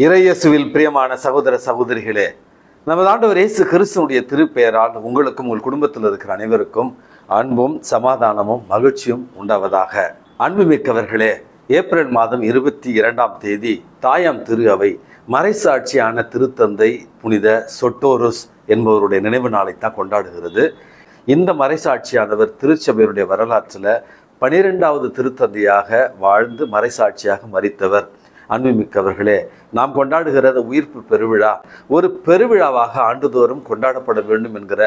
இறையேசுவில் பிரியமான சகோதர சகோதரிகளே, நமது ஆண்டவர் இயேசு கிறிஸ்துவுடைய திருப்பெயரால் உங்களுக்கும் உங்கள் குடும்பத்தில் இருக்கிற அனைவருக்கும் அன்பும் சமாதானமும் மகிழ்ச்சியும் உண்டாவதாக. அன்புமிக்கவர்களே, ஏப்ரல் மாதம் 22ஆம் தேதி தாயாம் திரு அவை மறைசாட்சியான திருத்தந்தை புனித சொட்டோருஸ் என்பவருடைய நினைவு நாளைத்தான் கொண்டாடுகிறது. இந்த மறைசாட்சியானவர் திருச்சபையினுடைய வரலாற்றில் 12வது திருத்தந்தையாக வாழ்ந்து மறைசாட்சியாக மரித்தவர். அன்புமிக்கவர்களே, நாம் கொண்டாடுகிறது உயிர்ப்பு பெருவிழா ஒரு பெருவிழாவாக ஆண்டுதோறும் கொண்டாடப்பட வேண்டும் என்கிற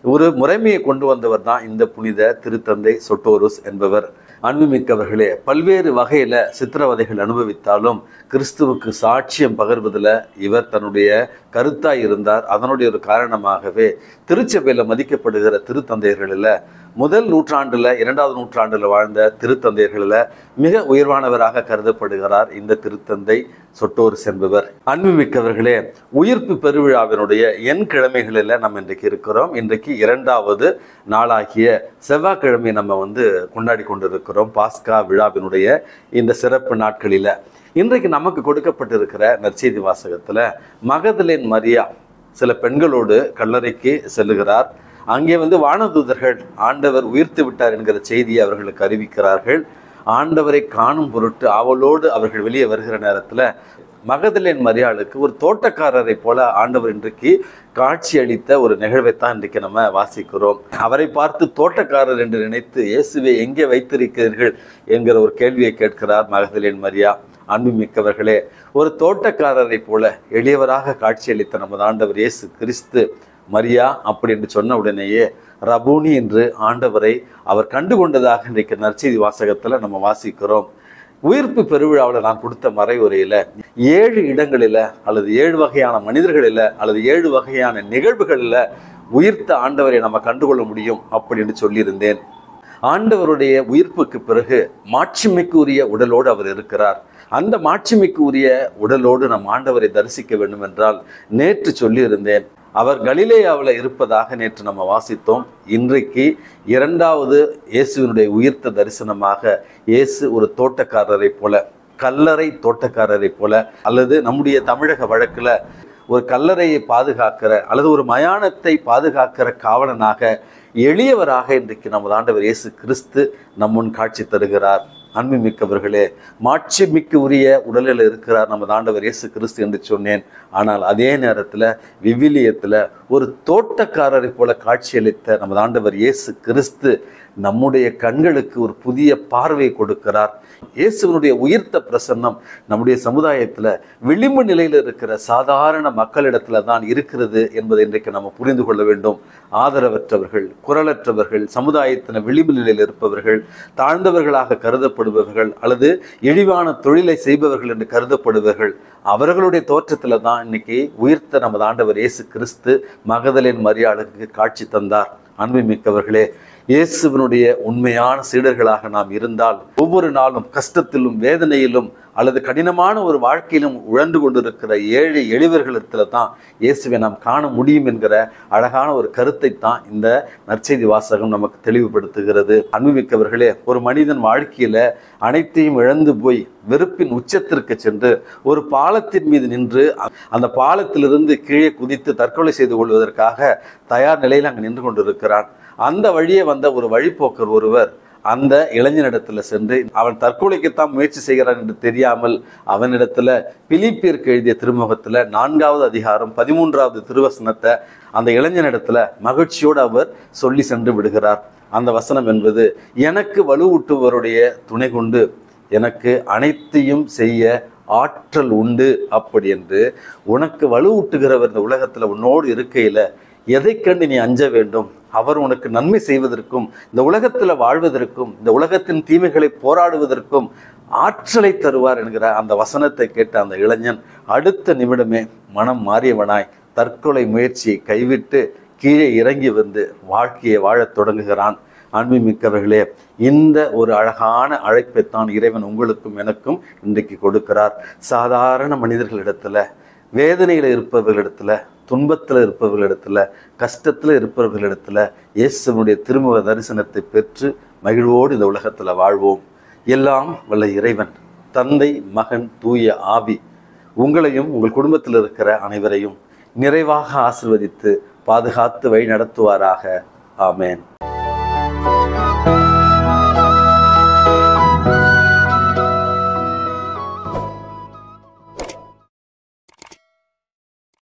ஒரு முறைமையை கொண்டு வந்தவர் தான் இந்த புனித திருத்தந்தை சொட்டோருஸ் என்பவர். அன்புமிக்கவர்களே, பல்வேறு வகையில சித்திரவதைகள் அனுபவித்தாலும் கிறிஸ்துவுக்கு சாட்சியம் பகர்வதில் இவர் தன்னுடைய கருத்தாய் இருந்தார். அதனுடைய ஒரு காரணமாகவே திருச்சபையில மதிக்கப்படுகிற திருத்தந்தையர்களில் முதல் நூற்றாண்டுல 2வது நூற்றாண்டுல வாழ்ந்த திருத்தந்தையர்களில் மிக உயர்வானவராக கருதப்படுகிறார் இந்த திருத்தந்தை சொட்டோருஸ் என்பவர். அன்புமிக்கவர்களே, உயிர்ப்பு பெருவிழாவினுடைய கிழமைகளில் நம்ம இன்றைக்கு இருக்கிறோம். இன்றைக்கு 2வது நாளாகிய செவ்வாய்க்கிழமை நம்ம கொண்டாடி கொண்டிருக்கிறோம் பாஸ்கா விழாவினுடைய இந்த சிறப்பு நாட்களில். இன்றைக்கு நமக்கு கொடுக்கப்பட்டிருக்கிற நற்செய்தி வாசகத்துல மகதலேன் மரியா சில பெண்களோடு கல்லறைக்கு செல்லுகிறார். அங்கே வானதூதர்கள் ஆண்டவர் உயிர்த்து விட்டார் என்கிற செய்தியை அவர்களுக்கு அறிவிக்கிறார்கள். ஆண்டவரை காணும் பொருட்டு அவளோடு அவர்கள் வெளியே வருகிற நேரத்தில் மகதலேன் மரியாளுக்கு ஒரு தோட்டக்காரரை போல ஆண்டவர் இன்றைக்கு காட்சி அளித்த ஒரு நிகழ்வைத்தான் இன்றைக்கு நம்ம வாசிக்கிறோம். அவரை பார்த்து தோட்டக்காரர் என்று நினைத்து இயேசுவை எங்கே வைத்திருக்கிறீர்கள் என்கிற ஒரு கேள்வியை கேட்கிறார் மகதலேன் மரியா. அன்புமிக்கவர்களே, ஒரு தோட்டக்காரரை போல எளியவராக காட்சியளித்த நமது ஆண்டவர் இயேசு கிறிஸ்து மரியா அப்படி என்று சொன்ன உடனேயே ரபூனி என்று ஆண்டவரை அவர் கண்டுகொண்டதாக இன்றைக்கு நற்செய்தி வாசகத்தில் நம்ம வாசிக்கிறோம். உயிர்ப்பு பெருவிழாவில் நான் கொடுத்த மறைவுரையில் 7 இடங்களில் அல்லது 7 வகையான மனிதர்களில் அல்லது 7 வகையான நிகழ்வுகளில் உயிர்த்த ஆண்டவரை நம்ம கண்டுகொள்ள முடியும் அப்படின்னு சொல்லியிருந்தேன். ஆண்டவருடைய உயிர்ப்புக்கு பிறகு மாட்சிமைக்கு உரிய உடலோடு அவர் இருக்கிறார். அந்த மாட்சிமைக்கு உரிய உடலோடு நம் ஆண்டவரை தரிசிக்க வேண்டும் என்றால் நேற்று சொல்லியிருந்தேன், அவர் கலிலேயாவில் இருப்பதாக நேற்று நம்ம வாசித்தோம். இன்றைக்கு 2வது இயேசுவினுடைய உயிர்த்த தரிசனமாக இயேசு ஒரு தோட்டக்காரரை போல, கல்லறை தோட்டக்காரரை போல, அல்லது நம்முடைய தமிழக வழக்கில் ஒரு கல்லறையை பாதுகாக்கிற அல்லது ஒரு மயானத்தை பாதுகாக்கிற காவலனாக எளியவராக இன்றைக்கு நமது ஆண்டவர் இயேசு கிறிஸ்து நம்முன் காட்சி தருகிறார். அன்புமிக்கவர்களே, மாட்சிமிக்கு உரிய உடலில் இருக்கிறார் நமது ஆண்டவர் இயேசு கிறிஸ்து என்று சொன்னேன். ஆனால் அதே நேரத்தில் விவிலியத்தில் ஒரு தோட்டக்காரரை போல காட்சியளித்த நமது ஆண்டவர் இயேசு கிறிஸ்து நம்முடைய கண்களுக்கு ஒரு புதிய பார்வையை கொடுக்கிறார். இயேசுவனுடைய உயிர்த்த பிரசன்னம் நம்முடைய சமுதாயத்தில் விளிம்பு நிலையில் இருக்கிற சாதாரண மக்களிடத்துல தான் இருக்கிறது என்பதை இன்றைக்கு நம்ம புரிந்து கொள்ள வேண்டும். ஆதரவற்றவர்கள், குரலற்றவர்கள், சமுதாயத்தின விளிம்பு நிலையில் இருப்பவர்கள், தாழ்ந்தவர்களாக கருதப்படுபவர்கள் அல்லது இழிவான தொழிலை செய்பவர்கள் என்று கருதப்படுபவர்கள், அவர்களுடைய தோற்றத்தில் தான் இன்னைக்கு உயிர்த்த நமது ஆண்டவர் இயேசு கிறிஸ்து மகதலேன் மரியாளுக்கு காட்சி தந்தார். அன்புமிக்கவர்களே, இயேசுவினுடைய உண்மையான சீடர்களாக நாம் இருந்தால் ஒவ்வொரு நாளும் கஷ்டத்திலும் வேதனையிலும் அல்லது கடினமான ஒரு வாழ்க்கையிலும் உழந்து கொண்டிருக்கிற 7 எளியவர்களிடத்துல தான் இயேசுவை நாம் காண முடியும் என்கிற அழகான ஒரு கருத்தை தான் இந்த நற்செய்தி வாசகம் நமக்கு தெளிவுபடுத்துகிறது. அன்புமிக்கவர்களே, ஒரு மனிதன் வாழ்க்கையில அனைத்தையும் இழந்து போய் வெறுப்பின் உச்சத்திற்கு சென்று ஒரு பாலத்தின் மீது நின்று அந்த பாலத்திலிருந்து கீழே குதித்து தற்கொலை செய்து கொள்வதற்காக தயார் நிலையில் அங்கு நின்று கொண்டிருக்கிறான். அந்த வழியே வந்த ஒரு வழிப்போக்கர் ஒருவர் அந்த இளைஞனிடத்துல சென்று அவன் தற்கொலைக்குத்தான் முயற்சி செய்கிறான் என்று தெரியாமல் அவனிடத்துல பிலிப்பியருக்கு எழுதிய திருமுகத்துல 4வது அதிகாரம் 13வது திருவசனத்தை அந்த இளைஞனிடத்துல மகிழ்ச்சியோடு அவர் சொல்லி சென்று விடுகிறார். அந்த வசனம் என்பது, எனக்கு வலுவூட்டுவருடைய துணை கொண்டு எனக்கு அனைத்தையும் செய்ய ஆற்றல் உண்டு அப்படி என்று. உனக்கு வலுவூட்டுகிறவர் இந்த உலகத்துல உன்னோடு இருக்கையில எதை கண்டு நீ அஞ்ச வேண்டும்? அவர் உனக்கு நன்மை செய்வதற்கும் இந்த உலகத்தில் வாழ்வதற்கும் இந்த உலகத்தின் தீமைகளை போராடுவதற்கும் ஆற்றலை தருவார் என்கிற அந்த வசனத்தை கேட்ட அந்த இளைஞன் அடுத்த நிமிடமே மனம் மாறியவனாய் தற்கொலை முயற்சியை கைவிட்டு கீழே இறங்கி வந்து வாழ்க்கையை வாழத் தொடங்குகிறான். அன்புமிக்கவர்களே, இந்த ஒரு அழகான அழைப்பைத்தான் இறைவன் உங்களுக்கும் எனக்கும் இன்றைக்கு கொடுக்கிறார். சாதாரண மனிதர்களிடத்துல, வேதனையில் இருப்பவர்களிடத்துல, துன்பத்தில் இருப்பவர்களிடத்துல, கஷ்டத்தில் இருப்பவர்களிடத்துல இயேசுவினுடைய திருமுக தரிசனத்தை பெற்று மகிழ்வோடு இந்த உலகத்தில் வாழ்வோம். எல்லாம் வல்ல இறைவன், தந்தை, மகன், தூய ஆவி உங்களையும் உங்கள் குடும்பத்தில் இருக்கிற அனைவரையும் நிறைவாக ஆசீர்வதித்து பாதுகாத்து வழி நடத்துவாராக. ஆமேன்.